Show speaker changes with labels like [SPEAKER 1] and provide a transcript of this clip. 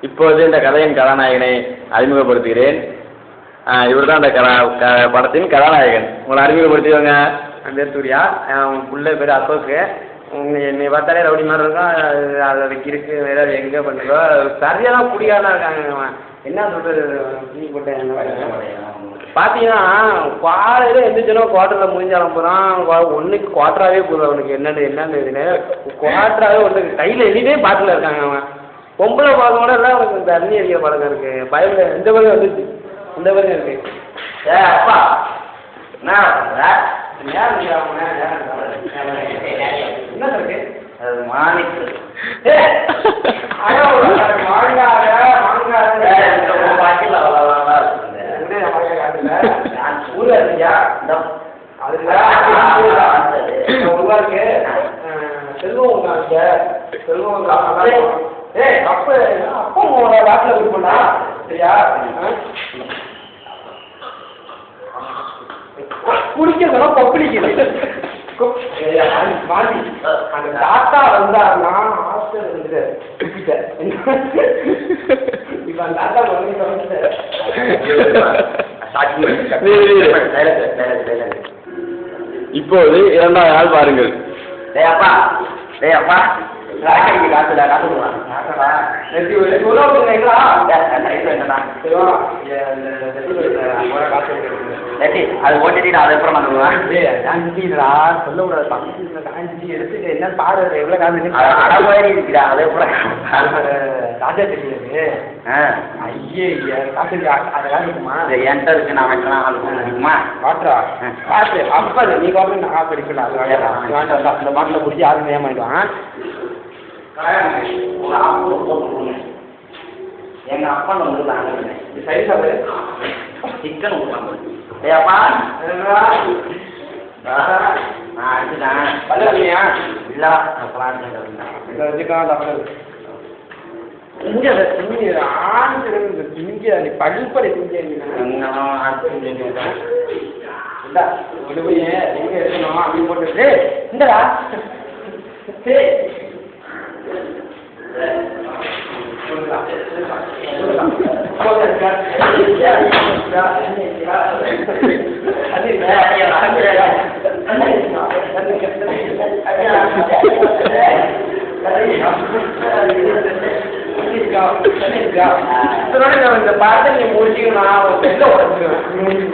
[SPEAKER 1] இப்போது இந்த கதையின் கதாநாயகனை அறிமுகப்படுத்துகிறேன். இவர் தான் அந்த படத்தின் கதாநாயகன். உங்களை அறிமுகப்படுத்திடுவாங்க. என் பேர் சூர்யா, என் பிள்ளை பேர் அசோக்கு. என்னை பார்த்தாலே ரவுடி மாதிரி இருக்கும். அதை கிறுக்கு வேற எங்கே பண்ணுறோ சரியாக தான் குடியாதான் இருக்காங்க. என்ன சொல்கிறது, போட்டேன் பார்த்தீங்கன்னா காலையில் எந்திரிச்சோன்னா குவார்ட்டரில் முடிஞ்சாலும் போகிறான். ஒன்றுக்கு குவார்ட்டராகவே போதும் அவனுக்கு. என்னன்னு இதுன்னு குவார்ட்டராகவே ஒன்றுக்கு கையில் எண்ணிட்டே பாட்டில் இருக்காங்க. அவன் பொம்பளை பார்க்க கூட எல்லாம் அவனுக்கு தண்ணி அடிக்கிற பழக்கம் இருக்குது. பயமில்லை, இந்த பக்கம் வந்துச்சு, இந்த பக்கம் இருக்கு. அப்பா என்ன என்ன இருக்கு மாணிக்கு ஊர்ல இருக்கியா உருவாக்கு செல்வம் செல்வம் அப்ப அப்பா உங்களோட நாட்டில் கொடுப்பா சரியா? குடிக்கிறதெல்லாம் பப்ளிக்கிறது மாறி அந்த தாத்தா வந்தாருன்னா ஹாஸ்டல் இருந்துட்டு இப்ப அந்த தாத்தா இப்போது இரண்டாவது நாள் பாருங்கள்.
[SPEAKER 2] அப்பா அப்பா காசுடா அது ஓட்டிட்டு அதுக்கப்புறம்
[SPEAKER 1] சொல்ல கூடாது. காஞ்சி எடுத்துட்டு என்ன பாடு எவ்வளோ காசு
[SPEAKER 2] அடமாதிரி இருக்குடா. அதுக்கப்புறம்
[SPEAKER 1] ராஜா தெரியாது. ஐயே காசு அதை காசு இருக்குமா?
[SPEAKER 2] என்கிட்ட இருக்கு, நான் வைக்கலாம். இருக்குமா
[SPEAKER 1] வாட்டரா காசு அப்பா நீ காசு நான் காசு அடிக்கல. அது வேண்டாம், அந்த மாட்டில் பிடிச்சி யாரும் ஏமாயிடுவான்.
[SPEAKER 2] எங்க அப்பா வந்து
[SPEAKER 1] சரி சாப்பிடு
[SPEAKER 2] சிக்கன் ஏப்பா நான் அடிச்சுட்டேன்.
[SPEAKER 1] பல்லையா
[SPEAKER 2] இல்ல
[SPEAKER 1] சிக்கன் சாப்பிடுறது திங்க நீ பல்படை திங்க கொண்டு போய் எங்க எடுக்கணும் அப்படி போட்டு இந்தடா இந்த பாட்டை நீ முடிச்சுக்கணும்.